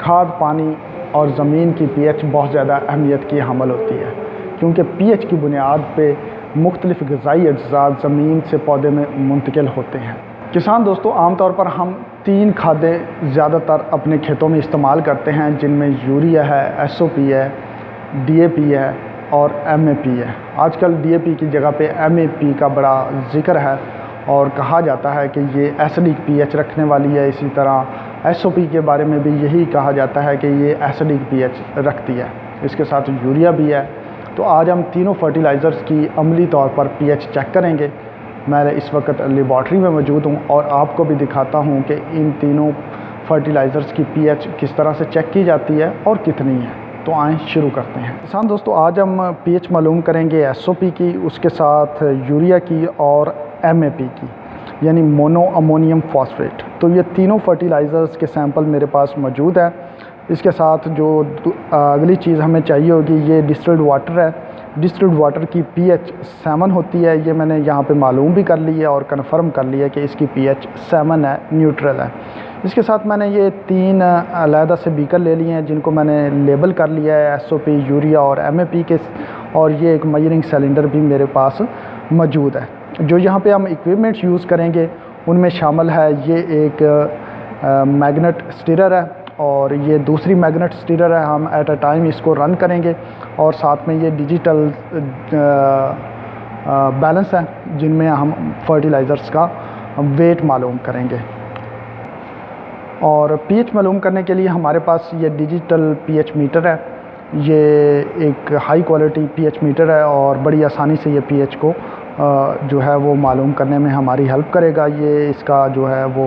खाद, पानी और ज़मीन की पीएच बहुत ज़्यादा अहमियत की हामिल होती है, क्योंकि पीएच की बुनियाद पे मुख्तलिफ़ ग़िज़ाई अज्ज़ा ज़मीन से पौधे में मुंतकिल होते हैं। किसान दोस्तों, आमतौर पर हम 3 खादें ज़्यादातर अपने खेतों में इस्तेमाल करते हैं, जिनमें यूरिया है, एसओपी है, डीएपी है और एमएपी है। आजकल डीएपी की जगह पे एमएपी का बड़ा ज़िक्र है और कहा जाता है कि ये एसिडिक पीएच रखने वाली है। इसी तरह एसओपी के बारे में भी यही कहा जाता है कि ये एसिडिक पीएच रखती है। इसके साथ यूरिया भी है। तो आज हम तीनों फर्टिलाइज़र्स की अमली तौर पर पीएच चेक करेंगे। मैं इस वक्त लेबॉर्ट्री में मौजूद हूँ और आपको भी दिखाता हूँ कि इन तीनों फर्टिलाइज़र्स की पीएच किस तरह से चेक की जाती है और कितनी है। तो आएँ शुरू करते हैं। किसान दोस्तों, आज हम पीएच मालूम करेंगे एसओपी की, उसके साथ यूरिया की और एमएपी की, यानी मोनो अमोनियम फॉस्फेट। तो ये तीनों फर्टिलाइज़र्स के सैंपल मेरे पास मौजूद है। इसके साथ जो अगली चीज़ हमें चाहिए होगी, ये डिस्टिल्ड वाटर है। डिस्टिल्ड वाटर की पीएच 7 होती है। ये मैंने यहाँ पे मालूम भी कर ली है और कन्फर्म कर लिया कि इसकी पीएच 7 है, न्यूट्रल है। इसके साथ मैंने ये 3 अलहदा से बीकर ले लिए हैं, जिनको मैंने लेबल कर लिया है, एसओपी, यूरिया और एमएपी के। और ये एक मेजरिंग सिलेंडर भी मेरे पास मौजूद है। जो यहाँ पे हम इक्विपमेंट्स यूज़ करेंगे उनमें शामिल है, ये एक मैग्नेट स्टीरर है और ये दूसरी मैग्नेट स्टीरर है। हम एट अ टाइम इसको रन करेंगे। और साथ में ये डिजिटल बैलेंस है, जिनमें हम फर्टिलाइज़र्स का वेट मालूम करेंगे। और पीएच मालूम करने के लिए हमारे पास ये डिजिटल पीएच मीटर है। ये एक हाई क्वालिटी पीएच मीटर है और बड़ी आसानी से ये पीएच को जो है वो मालूम करने में हमारी हेल्प करेगा। ये इसका जो है वो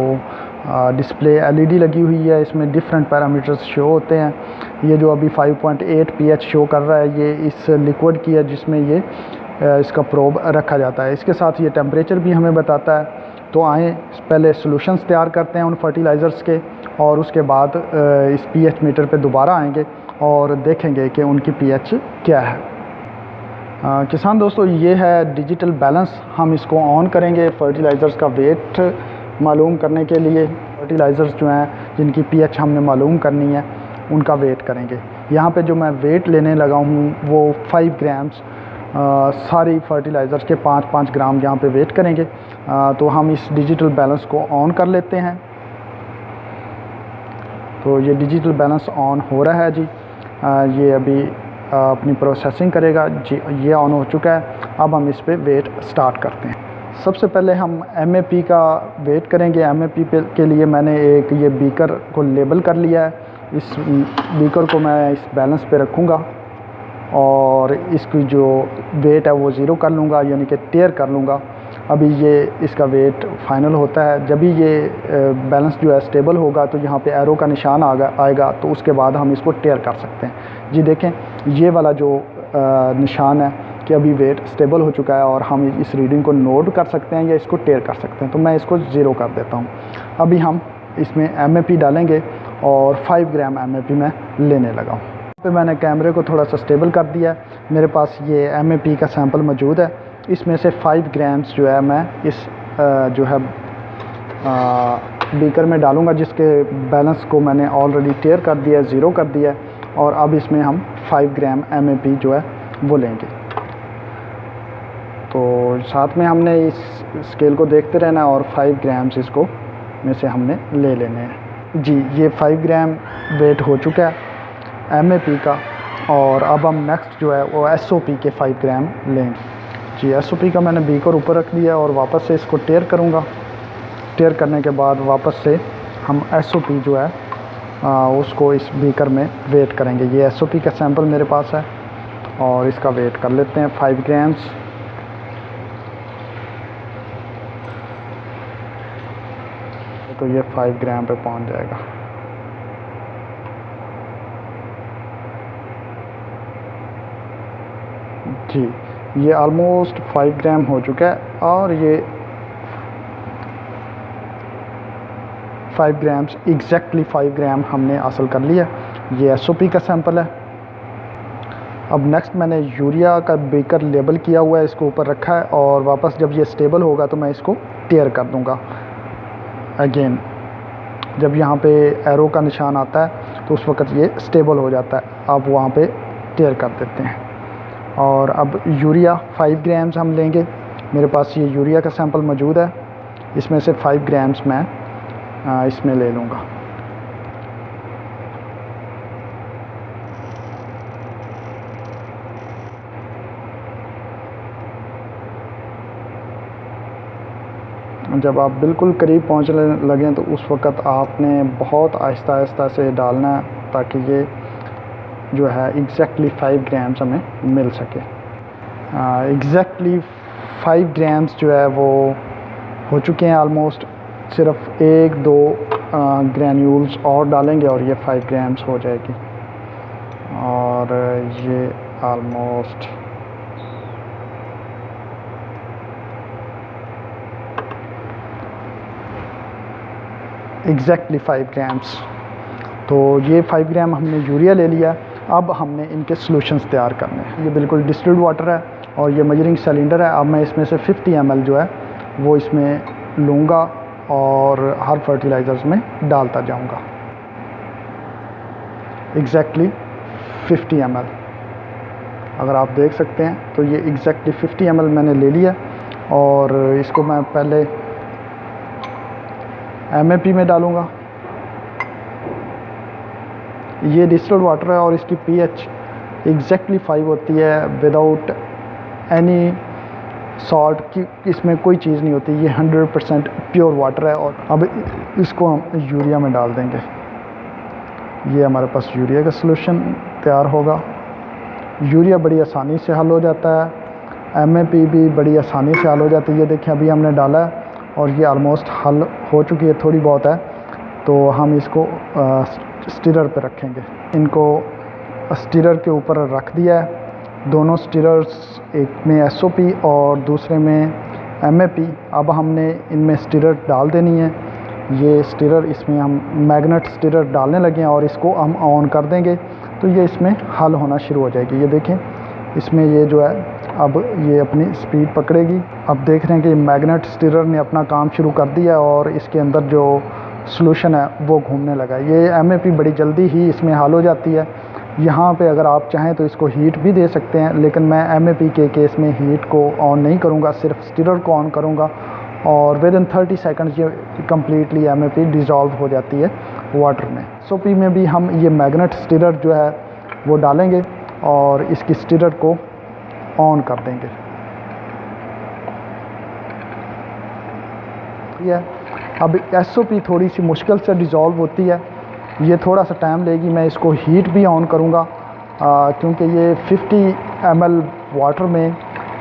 डिस्प्ले एलईडी लगी हुई है। इसमें डिफरेंट पैरामीटर्स शो होते हैं। ये जो अभी 5.8 पीएच शो कर रहा है, ये इस लिक्विड की है जिसमें ये इसका प्रोब रखा जाता है। इसके साथ ये टेम्परेचर भी हमें बताता है। तो आएँ पहले सॉल्यूशंस तैयार करते हैं उन फर्टिलाइज़र्स के, और उसके बाद इस पीएच मीटर पे दोबारा आएंगे और देखेंगे कि उनकी पीएच क्या है। किसान दोस्तों, ये है डिजिटल बैलेंस। हम इसको ऑन करेंगे फर्टिलाइज़र्स का वेट मालूम करने के लिए। फर्टिलाइज़र्स जो हैं जिनकी पीएच हमने मालूम करनी है, उनका वेट करेंगे। यहाँ पे जो मैं वेट लेने लगा हूँ वो 5 ग्राम्स, सारी फर्टिलाइज़र्स के 5-5 ग्राम यहाँ पे वेट करेंगे। तो हम इस डिजिटल बैलेंस को ऑन कर लेते हैं। तो ये डिजिटल बैलेंस ऑन हो रहा है जी। ये अभी अपनी प्रोसेसिंग करेगा जी। ये ऑन हो चुका है। अब हम इस पे वेट स्टार्ट करते हैं। सबसे पहले हम एमएपी का वेट करेंगे। एमएपी के लिए मैंने एक ये बीकर को लेबल कर लिया है। इस बीकर को मैं इस बैलेंस पे रखूँगा और इसकी जो वेट है वो 0 कर लूँगा, यानी कि टेयर कर लूँगा। अभी ये इसका वेट फाइनल होता है। जब भी ये बैलेंस जो है स्टेबल होगा तो यहाँ पे एरो का निशान आएगा, तो उसके बाद हम इसको टेयर कर सकते हैं जी। देखें, ये वाला जो निशान है कि अभी वेट स्टेबल हो चुका है और हम इस रीडिंग को नोट कर सकते हैं या इसको टेयर कर सकते हैं। तो मैं इसको 0 कर देता हूँ। अभी हम इसमें एमएपी डालेंगे और 5 ग्राम एमएपी में लेने लगा हूँ। पे मैंने कैमरे को थोड़ा सा स्टेबल कर दिया है। मेरे पास ये एमएपी का सैंपल मौजूद है। इसमें से 5 ग्राम्स जो है मैं इस जो है बीकर में डालूँगा, जिसके बैलेंस को मैंने ऑलरेडी टेयर कर दिया है, 0 कर दिया है। और अब इसमें हम 5 ग्राम एमएपी जो है वो लेंगे। तो साथ में हमने इस स्केल को देखते रहना और 5 ग्राम्स इसको में से हमने ले लेने हैं जी। ये 5 ग्राम वेट हो चुका है एमएपी का। और अब हम नेक्स्ट जो है वो एसओपी के 5 ग्राम लेंगे जी। एसओपी का मैंने बीकर ऊपर रख दिया और वापस से इसको टेयर करूँगा। टेयर करने के बाद वापस से हम एसओपी जो है उसको इस बीकर में वेट करेंगे। ये एसओपी का सैंपल मेरे पास है और इसका वेट कर लेते हैं 5 ग्राम्स। तो ये 5 ग्राम पे पहुंच जाएगा जी। ये ऑलमोस्ट 5 ग्राम हो चुका है और ये 5 ग्राम्स एग्जैक्टली 5 ग्राम हमने हासिल कर लिया। ये एसओपी का सैंपल है। अब नेक्स्ट मैंने यूरिया का बीकर लेबल किया हुआ है, इसको ऊपर रखा है और वापस जब ये स्टेबल होगा तो मैं इसको टेयर कर दूंगा। अगेन जब यहाँ पे एरो का निशान आता है तो उस वक्त ये स्टेबल हो जाता है। आप वहाँ पे टेयर कर देते हैं। और अब यूरिया 5 ग्राम्स हम लेंगे। मेरे पास ये यूरिया का सैंपल मौजूद है, इसमें से 5 ग्राम्स मैं इसमें ले लूँगा। जब आप बिल्कुल करीब पहुंचने लगें तो उस वक़्त आपने बहुत आहिस्ता आहिस्ता से डालना है ताकि ये जो है एग्जैक्टली 5 ग्राम्स हमें मिल सके। एग्जैक्टली 5 ग्राम्स जो है वो हो चुके हैं ऑलमोस्ट। सिर्फ 1-2 ग्रैन्यूल्स और डालेंगे और ये 5 ग्राम्स हो जाएगी। और ये ऑलमोस्ट एग्जैक्टली 5 ग्राम्स। तो ये 5 ग्राम हमने यूरिया ले लिया। अब हमने इनके सॉल्यूशंस तैयार करने हैं। ये बिल्कुल डिस्टिल्ड वाटर है और ये मेजरिंग सिलेंडर है। अब मैं इसमें से 50 ml जो है वो इसमें लूँगा और हर फर्टिलाइज़र्स में डालता जाऊँगा। एग्जैक्टली 50 ml अगर आप देख सकते हैं तो ये एग्जैक्टली 50 ml मैंने ले लिया और इसको मैं पहले MAP में डालूँगा। ये डिस्टिल्ड वाटर है और इसकी pH एग्जैक्टली 5 होती है विदाउट एनी सॉल्ट की, इसमें कोई चीज़ नहीं होती। ये 100% प्योर वाटर है। और अब इसको हम यूरिया में डाल देंगे। ये हमारे पास यूरिया का सॉल्यूशन तैयार होगा। यूरिया बड़ी आसानी से हल हो जाता है, MAP भी बड़ी आसानी से हल हो जाती है। ये देखिए अभी हमने डाला है और ये ऑलमोस्ट हल हो चुकी है, थोड़ी बहुत है। तो हम इसको स्टीरर पे रखेंगे। इनको स्टीरर के ऊपर रख दिया है। दोनों स्टीरर्स, एक में SOP और दूसरे में MAP। अब हमने इनमें स्टीरर डाल देनी है। ये स्टीरर, इसमें हम मैग्नेट स्टीरर डालने लगे हैं और इसको हम ऑन कर देंगे तो ये इसमें हल होना शुरू हो जाएगी। ये देखें इसमें ये जो है अब ये अपनी स्पीड पकड़ेगी। अब देख रहे हैं कि मैग्नेट स्टीरर ने अपना काम शुरू कर दिया और इसके अंदर जो सॉल्यूशन है वो घूमने लगा। ये MAP बड़ी जल्दी ही इसमें हल हो जाती है। यहाँ पे अगर आप चाहें तो इसको हीट भी दे सकते हैं, लेकिन मैं MAP के केस में हीट को ऑन नहीं करूँगा, सिर्फ स्टीरर को ऑन करूँगा और विद इन 30 सेकंड्स ये कम्प्लीटली MAP डिज़ोल्व हो जाती है वाटर में। SOP में भी हम ये मैग्नेट स्टीरर जो है वो डालेंगे और इसकी स्टीरर को ऑन कर देंगे। अब SOP थोड़ी सी मुश्किल से डिज़ोल्व होती है, ये थोड़ा सा टाइम लेगी। मैं इसको हीट भी ऑन करूँगा क्योंकि ये 50 ml वाटर में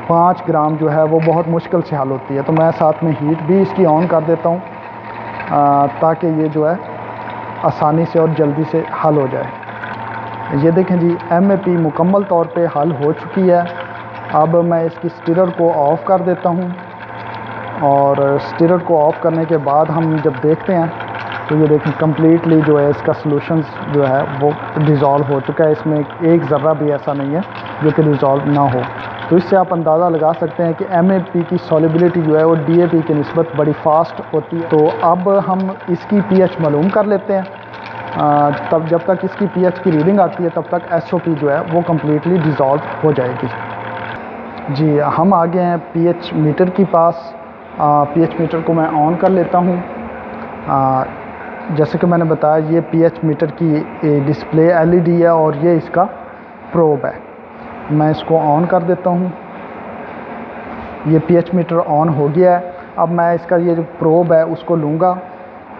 5 ग्राम जो है वो बहुत मुश्किल से हल होती है। तो मैं साथ में हीट भी इसकी ऑन कर देता हूँ ताकि ये जो है आसानी से और जल्दी से हल हो जाए। ये देखें जी MAP मुकम्मल तौर पे हल हो चुकी है। अब मैं इसकी स्टीरर को ऑफ़ कर देता हूँ और स्टीरर को ऑफ़ करने के बाद हम जब देखते हैं तो ये देखें कम्प्लीटली जो है इसका सॉल्यूशन जो है वो डिज़ोल्व हो चुका है। इसमें एक ज़र्रा भी ऐसा नहीं है जो कि डिज़ोल्व ना हो। तो इससे आप अंदाज़ा लगा सकते हैं कि MAP की सॉल्युबिलिटी जो है वो DAP की निस्बत बड़ी फ़ास्ट होती है। तो अब हम इसकी pH मालूम कर लेते हैं। तब जब तक इसकी pH की रीडिंग आती है तब तक SOP जो है वो कम्प्लीटली डिज़ोल्व हो जाएगी। जी हम आ गए हैं pH मीटर के पास। pH मीटर को मैं ऑन कर लेता हूँ। जैसे कि मैंने बताया ये pH मीटर की डिस्प्ले LED है और ये इसका प्रोब है। मैं इसको ऑन कर देता हूँ। ये pH मीटर ऑन हो गया है। अब मैं इसका ये जो प्रोब है उसको लूँगा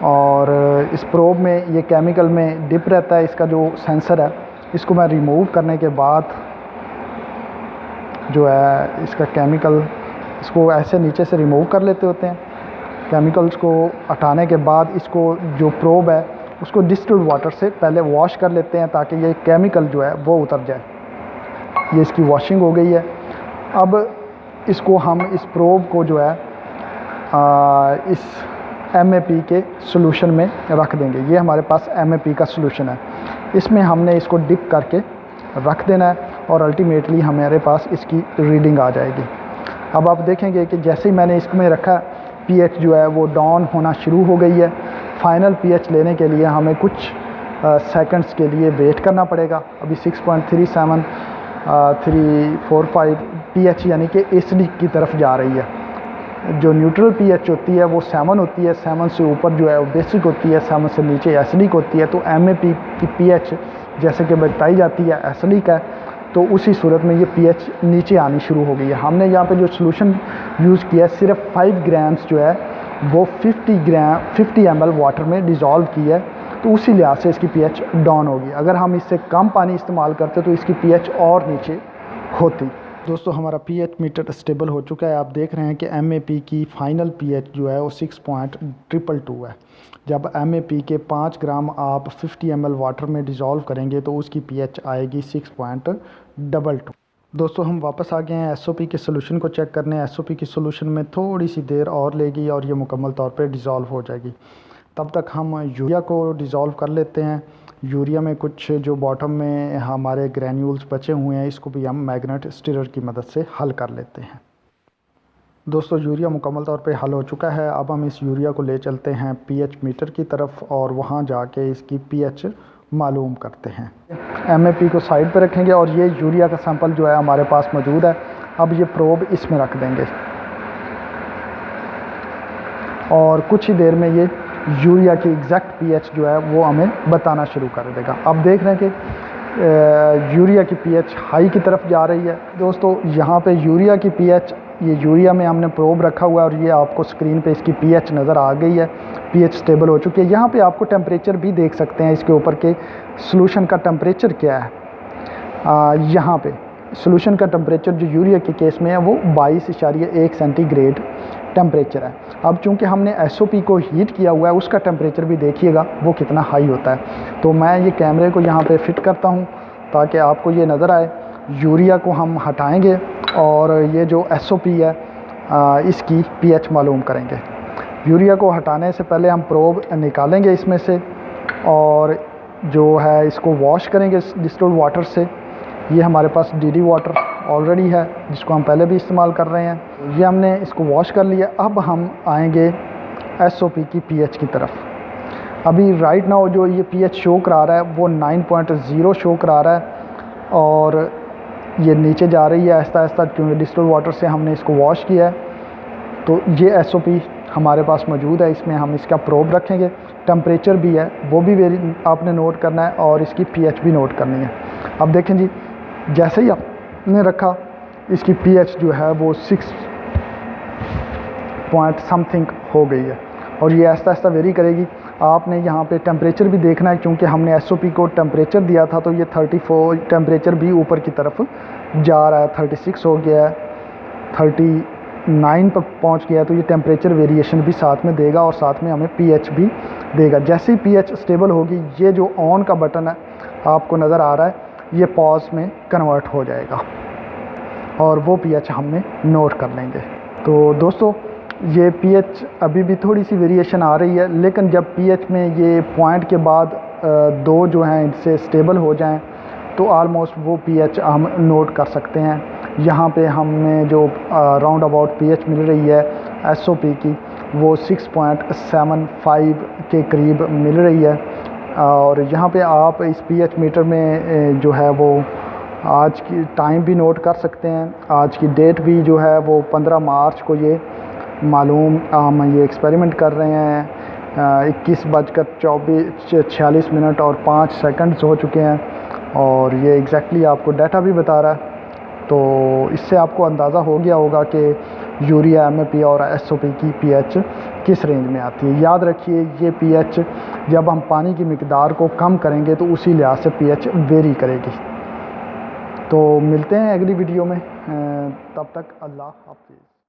और इस प्रोब में ये केमिकल में डिप रहता है। इसका जो सेंसर है इसको मैं रिमूव करने के बाद जो है इसका केमिकल, इसको ऐसे नीचे से रिमूव कर लेते होते हैं। केमिकल्स को हटाने के बाद इसको जो प्रोब है उसको डिस्टिल्ड वाटर से पहले वॉश कर लेते हैं ताकि ये केमिकल जो है वो उतर जाए। ये इसकी वॉशिंग हो गई है। अब इसको हम इस प्रोब को जो है इस MAP के सॉल्यूशन में रख देंगे। ये हमारे पास MAP का सॉल्यूशन है। इसमें हमने इसको डिप करके रख देना है और अल्टीमेटली हमारे पास इसकी रीडिंग आ जाएगी। अब आप देखेंगे कि जैसे ही मैंने इसमें रखा pH जो है वो डाउन होना शुरू हो गई है। फाइनल pH लेने के लिए हमें कुछ सेकंड्स के लिए वेट करना पड़ेगा। अभी 6.37 345 pH यानी कि एसिडिक की तरफ जा रही है। जो न्यूट्रल pH होती है वो 7 होती है, 7 से ऊपर जो है वो बेसिक होती है, 7 से नीचे एसिडिक होती है। तो MAP की pH जैसे कि बताई जाती है एसिडिक है, तो उसी सूरत में ये pH नीचे आनी शुरू हो गई है। हमने यहाँ पे जो सॉल्यूशन यूज़ किया है सिर्फ 5 ग्राम्स जो है वो 50 ml वाटर में डिज़ोल्व की है, तो उसी लिहाज से इसकी pH डाउन होगी। अगर हम इससे कम पानी इस्तेमाल करते तो इसकी pH और नीचे होती। दोस्तों हमारा pH मीटर स्टेबल हो चुका है। आप देख रहे हैं कि MAP की फ़ाइनल pH जो है वो 6.222 है। जब MAP के 5 ग्राम आप 50 ml वाटर में डिज़ोल्व करेंगे तो उसकी pH आएगी 6.22। दोस्तों हम वापस आ गए हैं SOP के सोल्यूशन को चेक करने। SOP की सोल्यूशन में थोड़ी सी देर और लेगी और ये मुकम्मल तौर पे डिज़ोल्व हो जाएगी। तब तक हम यूरिया को डिज़ोल्व कर लेते हैं। यूरिया में कुछ जो बॉटम में हमारे ग्रैन्यूल्स बचे हुए हैं इसको भी हम मैग्नेट स्टिरर की मदद से हल कर लेते हैं। दोस्तों यूरिया मुकम्मल तौर पे हल हो चुका है। अब हम इस यूरिया को ले चलते हैं pH मीटर की तरफ और वहाँ जाके इसकी pH मालूम करते हैं। MAP को साइड पे रखेंगे और ये यूरिया का सैंपल जो है हमारे पास मौजूद है। अब ये प्रोब इसमें रख देंगे और कुछ ही देर में ये यूरिया की एग्जैक्ट pH जो है वो हमें बताना शुरू कर देगा। अब देख रहे हैं कि यूरिया की pH हाई की तरफ जा रही है। दोस्तों यहाँ पे यूरिया की pH, ये यूरिया में हमने प्रोब रखा हुआ है और ये आपको स्क्रीन पे इसकी pH नज़र आ गई है। pH स्टेबल हो चुकी है। यहाँ पे आपको टेम्परेचर भी देख सकते हैं इसके ऊपर के सॉल्यूशन का टेम्परेचर क्या है। यहाँ पे सॉल्यूशन का टेम्परेचर जो यूरिया के केस में है वो 22.1 सेंटीग्रेड टेम्परेचर है। अब चूंकि हमने SOP को हीट किया हुआ है उसका टेम्परेचर भी देखिएगा वो कितना हाई होता है। तो मैं ये कैमरे को यहाँ पे फिट करता हूँ ताकि आपको ये नज़र आए। यूरिया को हम हटाएंगे और ये जो SOP है इसकी pH मालूम करेंगे। यूरिया को हटाने से पहले हम प्रोब निकालेंगे इसमें से और जो है इसको वॉश करेंगे डिस्टिल्ड वाटर से। ये हमारे पास DD वाटर ऑलरेडी है जिसको हम पहले भी इस्तेमाल कर रहे हैं। ये हमने इसको वॉश कर लिया। अब हम आएंगे SOP की pH की तरफ। अभी राइट नाउ जो ये pH शो करा रहा है वो 9.0 शो करा रहा है और ये नीचे जा रही है आहिस्ता आहिस्ता क्योंकि डिस्टिल्ड वाटर से हमने इसको वॉश किया है। तो ये SOP हमारे पास मौजूद है। इसमें हम इसका प्रोब रखेंगे। टेम्परेचर भी है वो भी आपने नोट करना है और इसकी pH भी नोट करनी है। अब देखें जी, जैसे ही आपने रखा इसकी pH जो है वो 6 पॉइंट समथिंग हो गई है और ये आहिस्ता आहिस्ता वेरी करेगी। आपने यहाँ पे टेम्परेचर भी देखना है क्योंकि हमने SOP को टेम्परेचर दिया था तो ये 34 टेम्परेचर भी ऊपर की तरफ जा रहा है। 36 हो गया है, 39 पर पहुँच गया है। तो ये टेम्परेचर वेरिएशन भी साथ में देगा और साथ में हमें pH भी देगा। जैसे ही pH स्टेबल होगी ये जो ऑन का बटन है आपको नज़र आ रहा है ये पॉज में कन्वर्ट हो जाएगा और वो pH हमने नोट कर लेंगे। तो दोस्तों ये pH अभी भी थोड़ी सी वेरिएशन आ रही है लेकिन जब pH में ये पॉइंट के बाद दो जो हैं इनसे स्टेबल हो जाएं तो आलमोस्ट वो pH हम नोट कर सकते हैं। यहाँ पे हमें जो राउंड अबाउट pH मिल रही है SOP की वो 6.75 के करीब मिल रही है। और यहाँ पे आप इस pH मीटर में जो है वो आज की टाइम भी नोट कर सकते हैं। आज की डेट भी जो है वो 15 मार्च को ये मालूम हम ये एक्सपेरिमेंट कर रहे हैं। 21:46 और 5 सेकंड्स हो चुके हैं और ये एग्जैक्टली आपको डाटा भी बता रहा है। तो इससे आपको अंदाज़ा हो गया होगा कि यूरिया MAP और SOP की pH किस रेंज में आती है। याद रखिए ये pH जब हम पानी की मिकदार को कम करेंगे तो उसी लिहाज से pH वेरी करेगी। तो मिलते हैं अगली वीडियो में, तब तक अल्लाह हाफ़िज़।